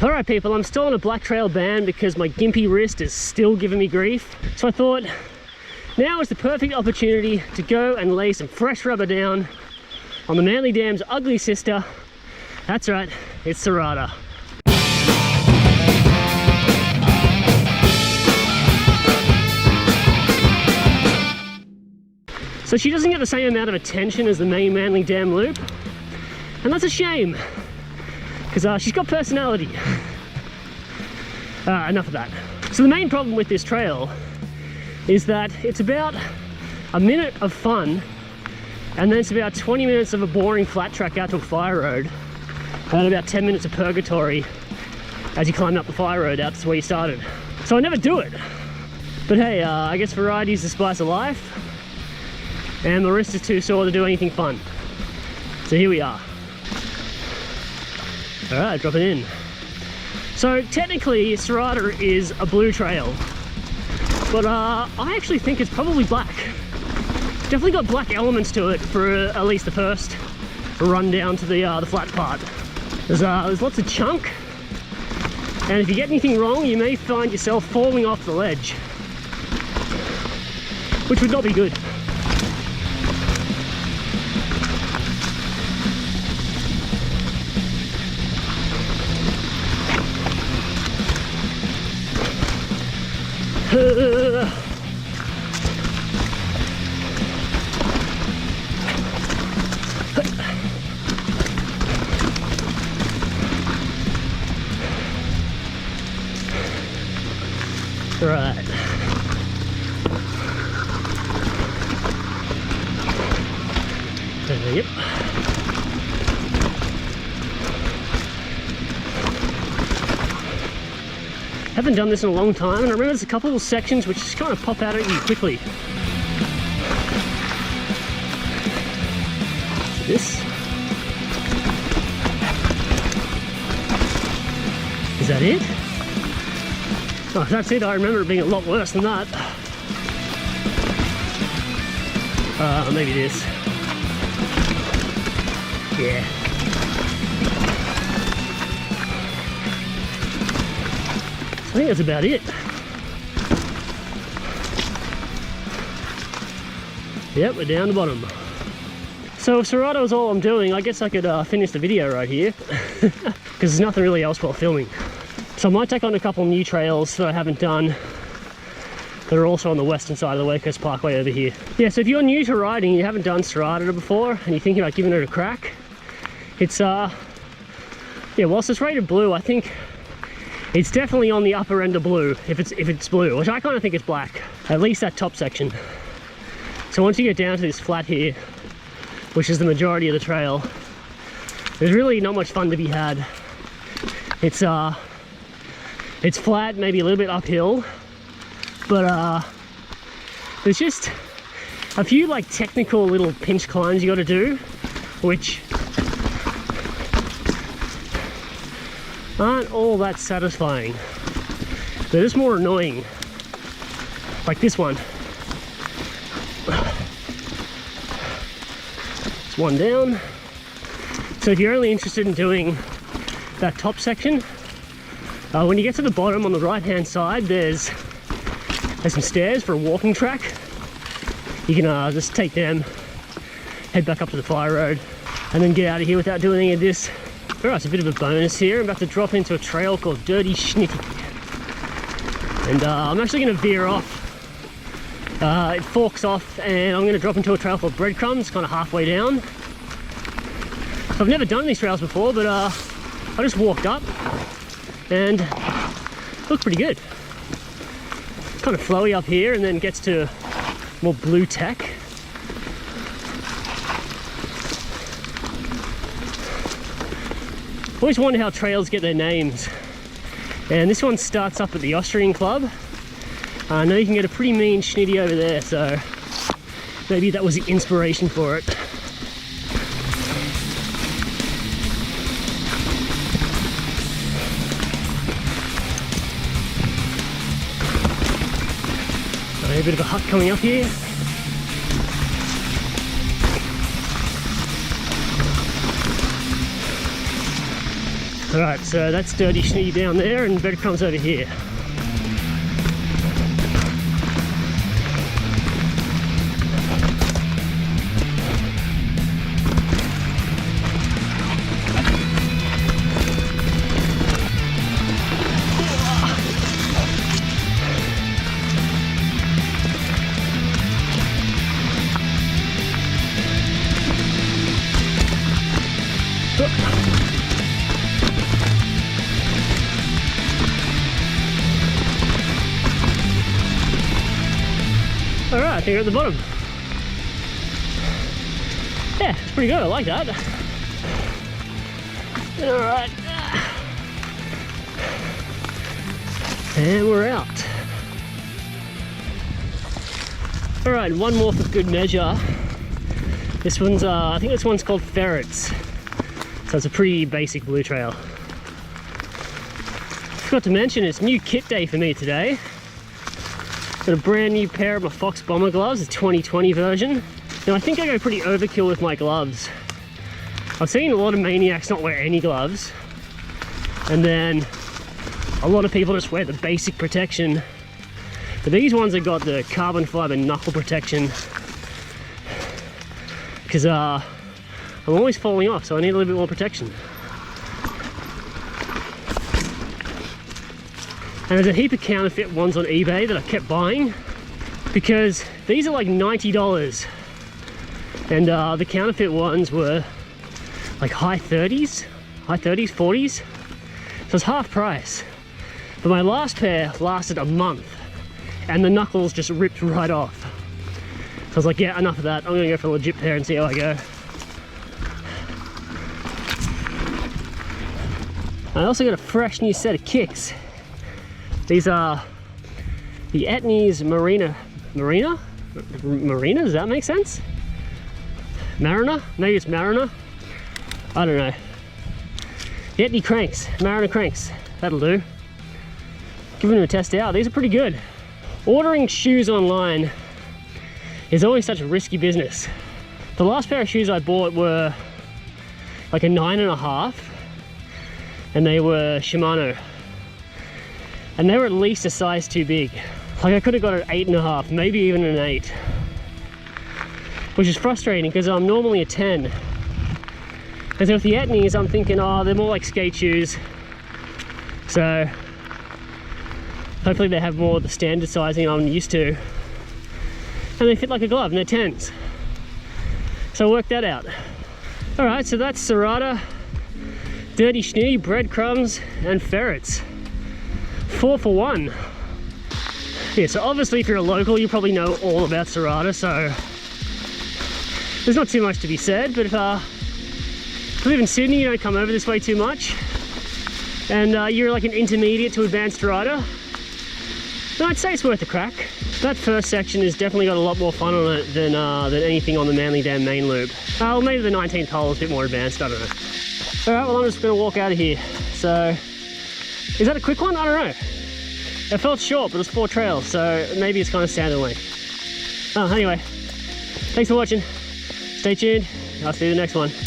Alright people, I'm still on a black trail ban because my gimpy wrist is still giving me grief. So I thought, now is the perfect opportunity to go and lay some fresh rubber down on the Manly Dam's ugly sister. That's right, it's Serrata. So she doesn't get the same amount of attention as the main Manly Dam loop, and that's a shame, because she's got personality. Enough of that. So the main problem with this trail is that it's about a minute of fun, and then it's about 20 minutes of a boring flat track out to a fire road, and about 10 minutes of purgatory as you climb up the fire road out to where you started. So I never do it. But hey, I guess variety is the spice of life, and my wrist is too sore to do anything fun. So here we are. Alright, drop it in. So technically Serrata is a blue trail, but I actually think it's probably black. Definitely got black elements to it for at least the first run down to the flat part. There's lots of chunk, and if you get anything wrong you may find yourself falling off the ledge, which would not be good. Right. Yep. Haven't done this in a long time, and I remember there's a couple of sections which just kind of pop out at you quickly. This is that it? Oh, that's it. I remember it being a lot worse than that. Maybe this. Yeah. I think that's about it. Yep, we're down the bottom. So if Serrata was all I'm doing, I guess I could finish the video right here, because there's nothing really else while filming. So I might take on a couple new trails that I haven't done that are also on the western side of the West Coast Parkway over here. Yeah, so if you're new to riding, you haven't done Serrata before, and you're thinking about giving it a crack, it's yeah, whilst it's rated blue, I think it's definitely on the upper end of blue, if it's blue, which I kind of think it's black, at least that top section. So once you get down to this flat here, which is the majority of the trail, there's really not much fun to be had. It's flat, maybe a little bit uphill, but there's just a few like technical little pinch climbs you got to do, which aren't all that satisfying. They're just more annoying, like this one. It's one down. So if you're only interested in doing that top section, when you get to the bottom on the right hand side, there's some stairs for a walking track. You can just take them, head back up to the fire road, and then get out of here without doing any of this. Alright, it's a bit of a bonus here. I'm about to drop into a trail called Dirty Schnitty, and I'm actually going to veer off. It forks off, and I'm going to drop into a trail called Breadcrumbs, kind of halfway down. So I've never done these trails before, but I just walked up and looked pretty good. Kind of flowy up here, and then gets to more blue tech. Always wonder how trails get their names, and this one starts up at the Austrian Club. I know you can get a pretty mean Schnitty over there, so maybe that was the inspiration for it. A bit of a hut coming up here. Alright, so that's Dirty Schnitty down there and Breadcrumbs over here. Alright, I think we're at the bottom. Yeah, it's pretty good, I like that. Alright. And we're out. Alright, one more for good measure. This one's, I think this one's called Ferrets. So it's a pretty basic blue trail. Forgot to mention, it's new kit day for me today. Got a brand new pair of my Fox Bomber gloves, the 2020 version. Now I think I go pretty overkill with my gloves. I've seen a lot of maniacs not wear any gloves. And then a lot of people just wear the basic protection. But these ones have got the carbon fiber knuckle protection. Because I'm always falling off, so I need a little bit more protection. And there's a heap of counterfeit ones on eBay that I kept buying because these are like $90 and the counterfeit ones were like high 30s, 40s, so it's half price. But my last pair lasted a month and the knuckles just ripped right off. So I was like, yeah, enough of that. I'm gonna go for a legit pair and see how I go. I also got a fresh new set of kicks. These are the Etnies Marina, does that make sense? Mariner? Maybe it's Mariner? I don't know. The Etnie cranks, Mariner cranks, that'll do. Giving them a test out, these are pretty good. Ordering shoes online is always such a risky business. The last pair of shoes I bought were like a 9.5 and they were Shimano. And they were at least a size too big. Like I could have got an 8.5, maybe even an 8. Which is frustrating because I'm normally a 10. And so with the Etnies, I'm thinking, oh, they're more like skate shoes. So hopefully they have more of the standard sizing I'm used to. And they fit like a glove and they're 10s. So work that out. All right, so that's Serrata, Dirty Schnitty, Breadcrumbs, and Ferrets. 4 for 1. Yeah, so obviously if you're a local, you probably know all about Serrata, so there's not too much to be said, but if you live in Sydney, you don't come over this way too much, and you're like an intermediate to advanced rider, then I'd say it's worth a crack. That first section has definitely got a lot more fun on it than anything on the Manly Dam main loop. Well, maybe the 19th hole is a bit more advanced, I don't know. Alright, well I'm just going to walk out of here. So, is that a quick one? I don't know. It felt short, but it was 4 trails, so maybe it's kind of standard length. Oh, anyway, thanks for watching. Stay tuned. I'll see you in the next one.